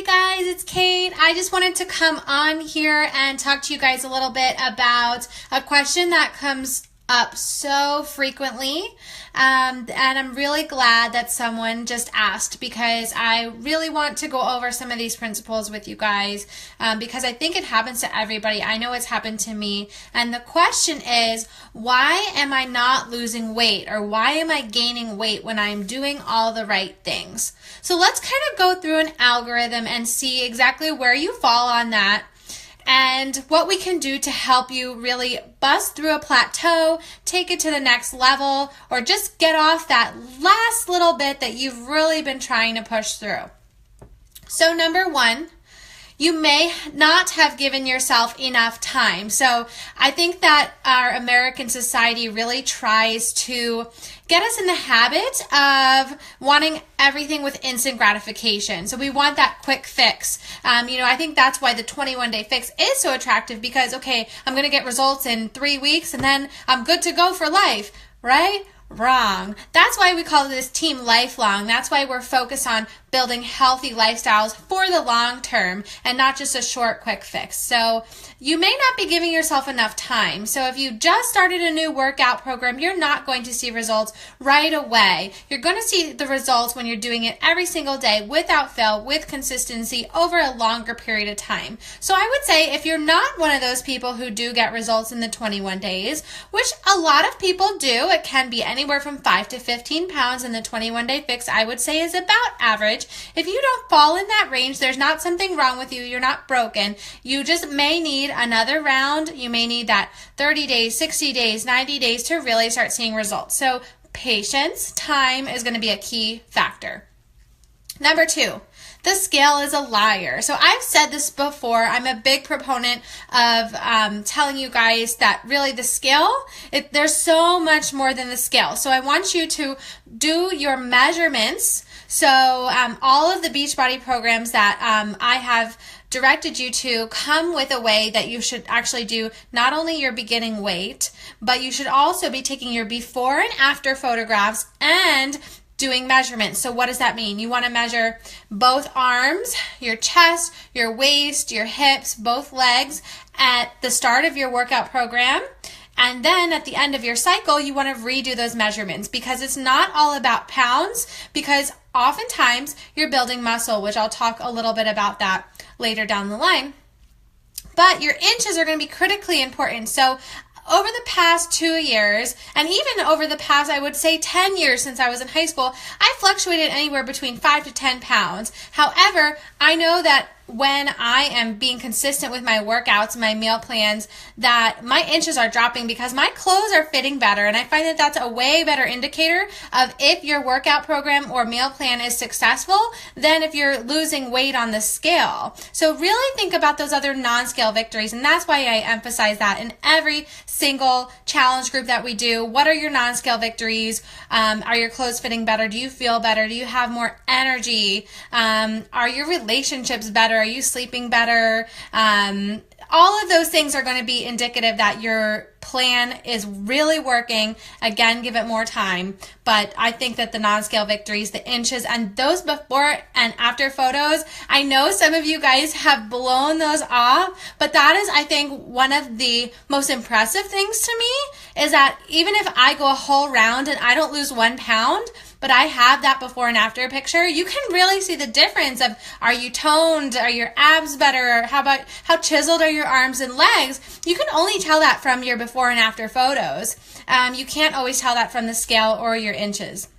Guys, it's Kate. I just wanted to come on here and talk to you guys a little bit about a question that comes up so frequently, and I'm really glad that someone just asked, because I really want to go over some of these principles with you guys, because I think it happens to everybody. I know it's happened to me, and the question is, why am I not losing weight, or why am I gaining weight when I'm doing all the right things? So let's kind of go through an algorithm and see exactly where you fall on that, and what we can do to help you really bust through a plateau, take it to the next level, or just get off that last little bit that you've really been trying to push through. So number one, you may not have given yourself enough time. So I think that our American society really tries to get us in the habit of wanting everything with instant gratification. So we want that quick fix. I think that's why the 21-day fix is so attractive, because, okay, I'm going to get results in 3 weeks and then I'm good to go for life, right? Wrong. That's why we call this team lifelong. That's why we're focused on building healthy lifestyles for the long term and not just a short, quick fix. So you may not be giving yourself enough time. So if you just started a new workout program, you're not going to see results right away. You're going to see the results when you're doing it every single day without fail, with consistency over a longer period of time. So I would say if you're not one of those people who do get results in the 21 days, which a lot of people do, it can be anywhere from 5 to 15 pounds in the 21-day fix, I would say is about average. If you don't fall in that range, there's not something wrong with you. You're not broken. You just may need another round. You may need that 30 days, 60 days, 90 days to really start seeing results. So patience, time is going to be a key factor. Number two, the scale is a liar. So I've said this before. I'm a big proponent of telling you guys that really the scale, there's so much more than the scale. So I want you to do your measurements. So all of the Beachbody programs that I have directed you to come with a way that you should actually do not only your beginning weight, but you should also be taking your before and after photographs and doing measurements. So what does that mean? You want to measure both arms, your chest, your waist, your hips, both legs at the start of your workout program. And then at the end of your cycle, you want to redo those measurements, because it's not all about pounds, because oftentimes you're building muscle, which I'll talk a little bit about that later down the line. But your inches are going to be critically important. So over the past 2 years, and even over the past, I would say 10 years since I was in high school, I fluctuated anywhere between 5 to 10 pounds. However, I know that when I am being consistent with my workouts, my meal plans, that my inches are dropping because my clothes are fitting better. And I find that that's a way better indicator of if your workout program or meal plan is successful than if you're losing weight on the scale. So really think about those other non-scale victories. And that's why I emphasize that in every single challenge group that we do. What are your non-scale victories? Are your clothes fitting better? Do you feel better? Do you have more energy? Are your relationships better? Are you sleeping better? All of those things are going to be indicative that your plan is really working. Again, give it more time. But I think that the non-scale victories, the inches, and those before and after photos, I know some of you guys have blown those off, but that is, I think, one of the most impressive things to me, is that even if I go a whole round and I don't lose 1 pound, but I have that before and after picture, you can really see the difference of, are you toned? Are your abs better? How chiseled are your arms and legs? You can only tell that from your before and after photos. You can't always tell that from the scale or your inches.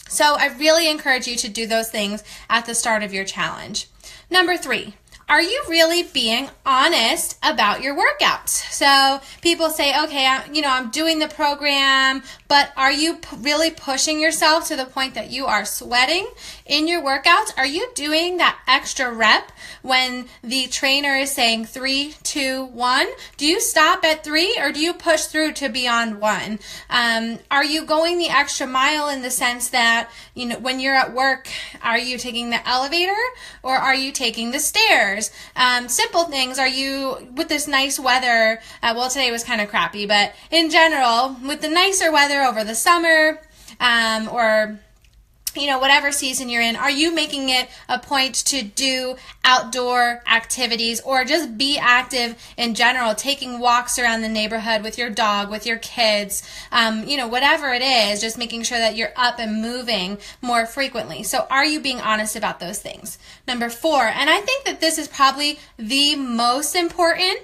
So I really encourage you to do those things at the start of your challenge. Number 3. Are you really being honest about your workouts? So people say, okay, I'm doing the program, but are you really pushing yourself to the point that you are sweating in your workouts? Are you doing that extra rep when the trainer is saying 3, 2, 1? Do you stop at 3, or do you push through to beyond 1? Are you going the extra mile in the sense that, when you're at work, are you taking the elevator or are you taking the stairs? Simple things. Are you, with this nice weather, well, today was kind of crappy, but in general, with the nicer weather over the summer, or whatever season you're in, are you making it a point to do outdoor activities or just be active in general, taking walks around the neighborhood with your dog, with your kids, whatever it is, just making sure that you're up and moving more frequently. So are you being honest about those things? Number 4, and I think that this is probably the most important,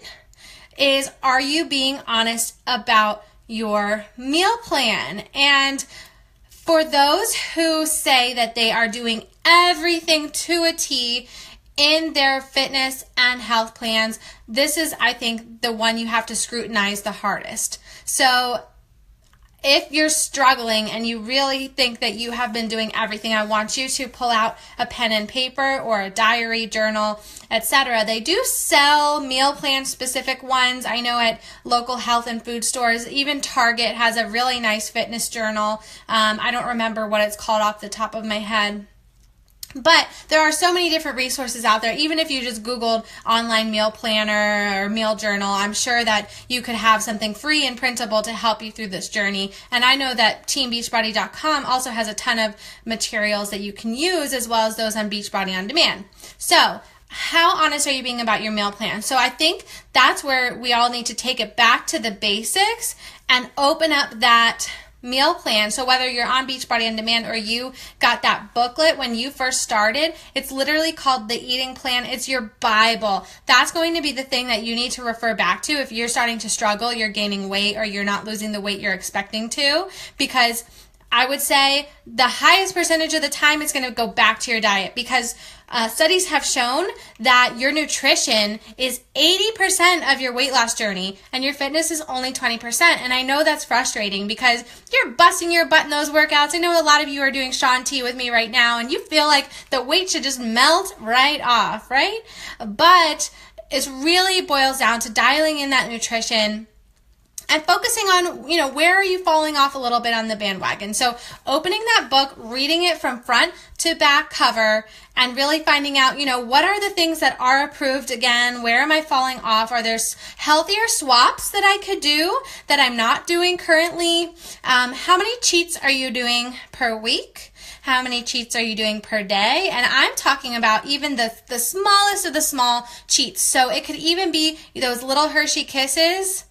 is are you being honest about your meal plan? And for those who say that they are doing everything to a T in their fitness and health plans, this is, I think, the one you have to scrutinize the hardest. So if you're struggling and you really think that you have been doing everything, I want you to pull out a pen and paper or a diary, journal, etc. They do sell meal plan specific ones. I know at local health and food stores, even Target has a really nice fitness journal. I don't remember what it's called off the top of my head. But there are so many different resources out there. Even if you just Googled online meal planner or meal journal, I'm sure that you could have something free and printable to help you through this journey. And I know that teambeachbody.com also has a ton of materials that you can use, as well as those on Beachbody On Demand. So how honest are you being about your meal plan? So I think that's where we all need to take it back to the basics and open up that meal plan. So whether you're on Beachbody On Demand or you got that booklet when you first started, it's literally called the eating plan. It's your Bible. That's going to be the thing that you need to refer back to if you're starting to struggle, you're gaining weight, or you're not losing the weight you're expecting to, because I would say the highest percentage of the time it's going to go back to your diet, because studies have shown that your nutrition is 80% of your weight loss journey and your fitness is only 20%. And I know that's frustrating because you're busting your butt in those workouts. I know a lot of you are doing Shaun T with me right now and you feel like the weight should just melt right off, right? But it really boils down to dialing in that nutrition and focusing on, where are you falling off a little bit on the bandwagon? So opening that book, reading it from front to back cover, and really finding out, what are the things that are approved again? Where am I falling off? Are there healthier swaps that I could do that I'm not doing currently? How many cheats are you doing per week? How many cheats are you doing per day? And I'm talking about even the smallest of the small cheats. So it could even be those little Hershey Kisses,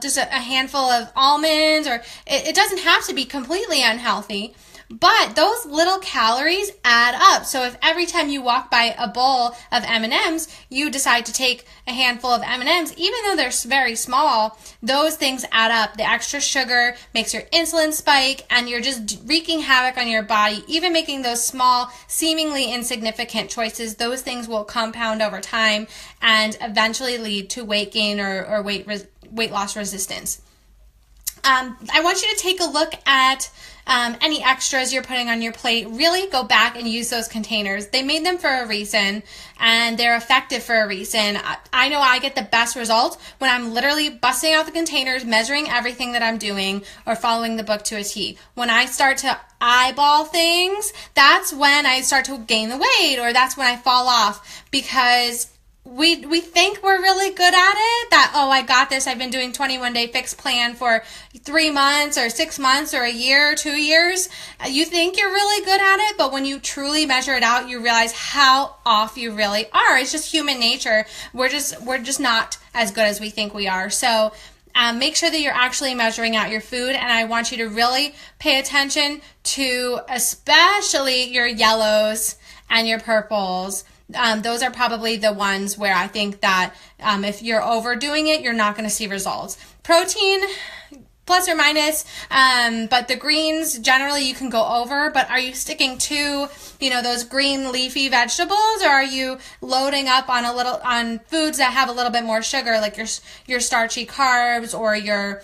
just a handful of almonds, or it doesn't have to be completely unhealthy, but those little calories add up. So if every time you walk by a bowl of M&Ms, you decide to take a handful of M&Ms, even though they're very small, those things add up. The extra sugar makes your insulin spike, and you're just wreaking havoc on your body. Even making those small, seemingly insignificant choices, those things will compound over time and eventually lead to weight gain or weight loss resistance. I want you to take a look at any extras you're putting on your plate. Really go back and use those containers. They made them for a reason, and they're effective for a reason. I know I get the best results when I'm literally busting out the containers, measuring everything that I'm doing, or following the book to a T. When I start to eyeball things, that's when I start to gain the weight, or that's when I fall off, because we think we're really good at it, that, oh, I got this, I've been doing 21-day fixed plan for 3 months or 6 months or a year or 2 years. You think you're really good at it, but when you truly measure it out, you realize how off you really are. It's just human nature. We're just not as good as we think we are. So make sure that you're actually measuring out your food, and I want you to really pay attention to especially your yellows and your purples. Those are probably the ones where I think that if you're overdoing it, you're not going to see results. Protein, plus or minus, but the greens, generally you can go over, but are you sticking to, those green leafy vegetables, or are you loading up on foods that have a little bit more sugar, like your starchy carbs, or your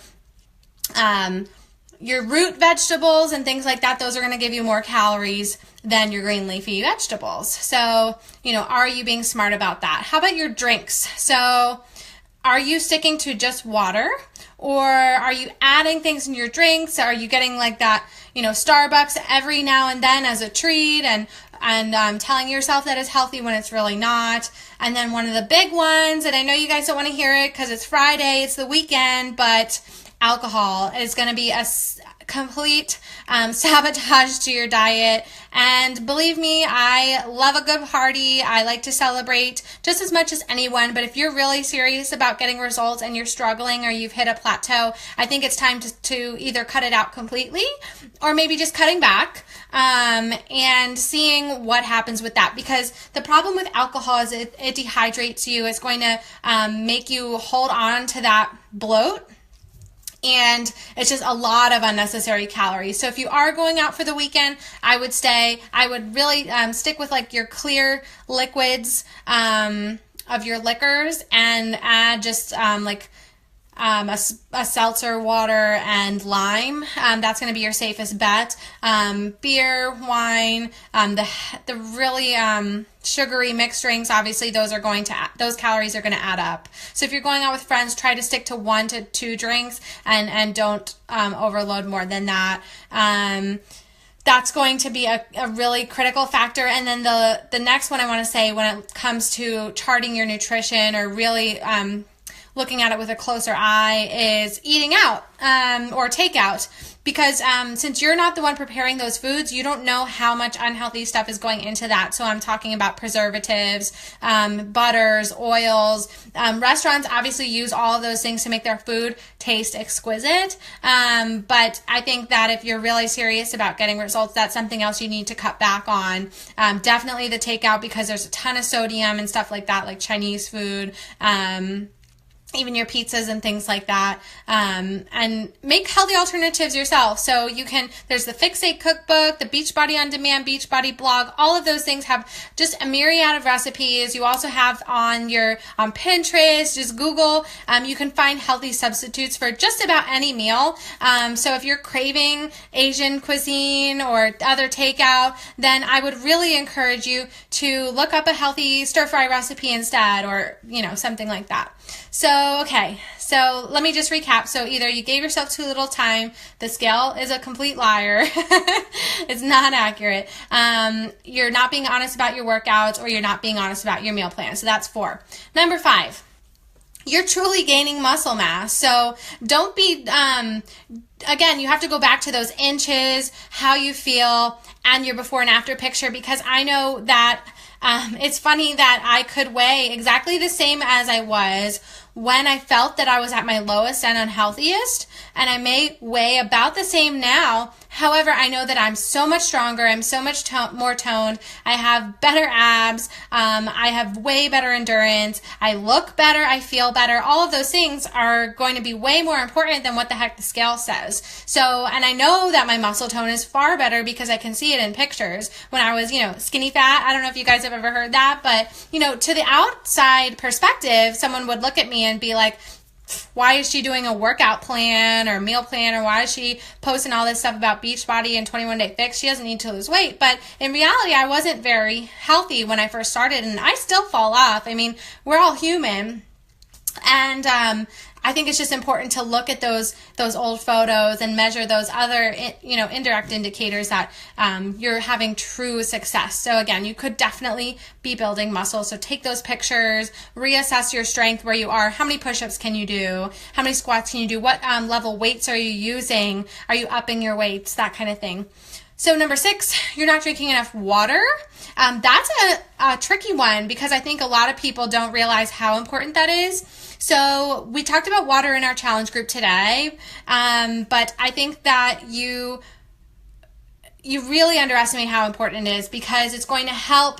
root vegetables and things like that? Those are going to give you more calories than your green leafy vegetables. So, are you being smart about that? How about your drinks? So, are you sticking to just water, or are you adding things in your drinks? Are you getting like that, Starbucks every now and then as a treat, and telling yourself that it's healthy when it's really not? And then one of the big ones, and I know you guys don't want to hear it because it's Friday, it's the weekend, but alcohol is going to be complete sabotage to your diet. And believe me, I love a good party. I like to celebrate just as much as anyone. But if you're really serious about getting results and you're struggling or you've hit a plateau, I think it's time to either cut it out completely or maybe just cutting back and seeing what happens with that. Because the problem with alcohol is it dehydrates you. It's going to make you hold on to that bloat. And it's just a lot of unnecessary calories. So if you are going out for the weekend, I would really stick with like your clear liquids of your liquors and add just a seltzer water and lime. That's going to be your safest bet. Beer, wine, the really sugary mixed drinks, obviously those calories are going to add up. So if you're going out with friends, try to stick to 1 to 2 drinks and don't overload more than that. That's going to be a really critical factor. And then the next one I want to say when it comes to charting your nutrition or really looking at it with a closer eye is eating out or takeout. Because since you're not the one preparing those foods, you don't know how much unhealthy stuff is going into that. So I'm talking about preservatives, butters, oils. Restaurants obviously use all of those things to make their food taste exquisite. But I think that if you're really serious about getting results, that's something else you need to cut back on. Definitely the takeout, because there's a ton of sodium and stuff like that, like Chinese food. Even your pizzas and things like that, and make healthy alternatives yourself. So there's the Fixate cookbook, the Beachbody on Demand, Beachbody blog, all of those things have just a myriad of recipes. You also have on Pinterest, just Google, you can find healthy substitutes for just about any meal. So if you're craving Asian cuisine or other takeout, then I would really encourage you to look up a healthy stir fry recipe instead, or, something like that. So, okay, so let me just recap. So either you gave yourself too little time, the scale is a complete liar, it's not accurate, you're not being honest about your workouts, or you're not being honest about your meal plan. So that's 4. Number 5, you're truly gaining muscle mass. So don't be, again, you have to go back to those inches, how you feel, and your before and after picture, because I know that it's funny that I could weigh exactly the same as I was when I felt that I was at my lowest and unhealthiest, and I may weigh about the same now. However, I know that I'm so much stronger, I'm so much more toned, I have better abs, I have way better endurance, I look better, I feel better. All of those things are going to be way more important than what the heck the scale says. So, and I know that my muscle tone is far better because I can see it in pictures. When I was, skinny fat, I don't know if you guys have ever heard that, but, to the outside perspective, someone would look at me and be like, why is she doing a workout plan or meal plan, or why is she posting all this stuff about Beachbody and 21-day fix? She doesn't need to lose weight. But in reality, I wasn't very healthy when I first started, and I still fall off. I mean, we're all human. And I think it's just important to look at those old photos and measure those other, indirect indicators that you're having true success. So again, you could definitely be building muscle. So take those pictures, reassess your strength, where you are, how many push-ups can you do, how many squats can you do, what level weights are you using, are you upping your weights, that kind of thing. So number 6, you're not drinking enough water. That's a tricky one, because I think a lot of people don't realize how important that is. So we talked about water in our challenge group today, but I think that you really underestimate how important it is, because it's going to help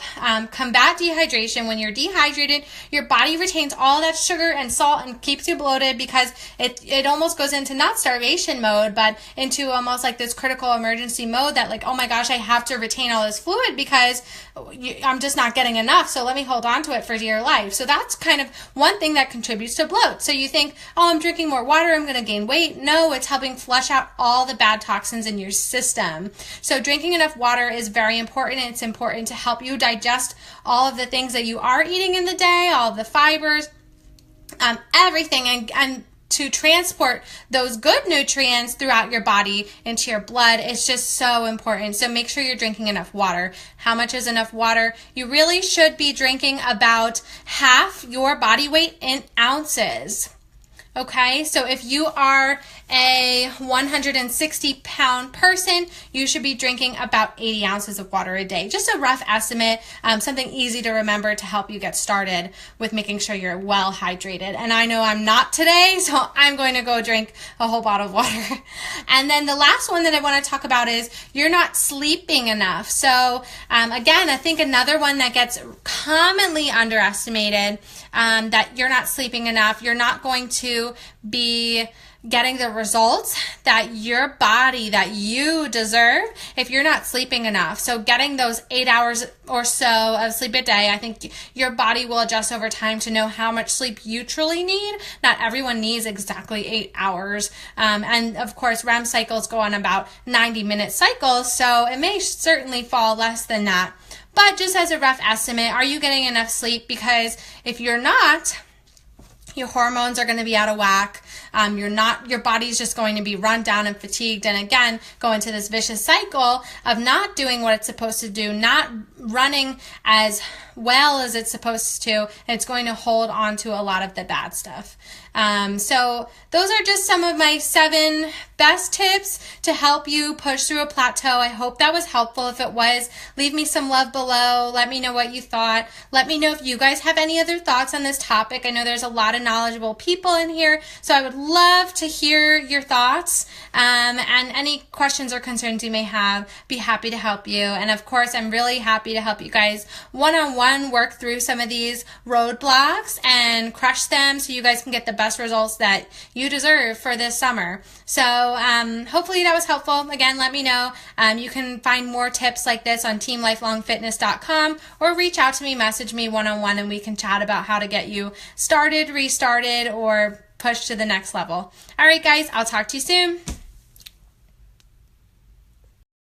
combat dehydration. When you're dehydrated, your body retains all that sugar and salt and keeps you bloated, because it almost goes into not starvation mode, but into almost like this critical emergency mode that, like, oh my gosh, I have to retain all this fluid because I'm just not getting enough, so let me hold on to it for dear life. So that's kind of one thing that contributes to bloat. So you think, oh, I'm drinking more water, I'm going to gain weight. No, it's helping flush out all the bad toxins in your system. So drinking enough water is very important. It's important to help you digest all of the things that you are eating in the day, all of the fibers, everything, and to transport those good nutrients throughout your body into your blood is just so important. So make sure you're drinking enough water. How much is enough water? You really should be drinking about half your body weight in ounces. Okay, so if you are a 160-pound person, you should be drinking about 80 ounces of water a day. Just a rough estimate, something easy to remember to help you get started with making sure you're well hydrated. And I know I'm not today, so I'm going to go drink a whole bottle of water. And then the last one that I want to talk about is you're not sleeping enough. So again, I think another one that gets commonly underestimated, that you're not sleeping enough, you're not going to be getting the results that your body, that you deserve if you're not sleeping enough. So getting those 8 hours or so of sleep a day, I think your body will adjust over time to know how much sleep you truly need. Not everyone needs exactly 8 hours. And of course, REM cycles go on about 90-minute cycles, so it may certainly fall less than that. But just as a rough estimate, are you getting enough sleep? Because if you're not, your hormones are going to be out of whack. Your body's just going to be run down and fatigued, and again, go into this vicious cycle of not doing what it's supposed to do, not running as well as it's supposed to, and it's going to hold on to a lot of the bad stuff. So those are just some of my 7 best tips to help you push through a plateau. I hope that was helpful. If it was, leave me some love below. Let me know what you thought. Let me know if you guys have any other thoughts on this topic. I know there's a lot of knowledgeable people in here, so I would love to hear your thoughts, and any questions or concerns you may have. Be happy to help you. And of course, I'm really happy to help you guys one-on-one work through some of these roadblocks and crush them so you guys can get the best results that you deserve for this summer. So hopefully that was helpful. Again, let me know. You can find more tips like this on teamlifelongfitness.com, or reach out to me, message me one-on-one, and we can chat about how to get you started, restarted, or push to the next level. All right, guys, I'll talk to you soon.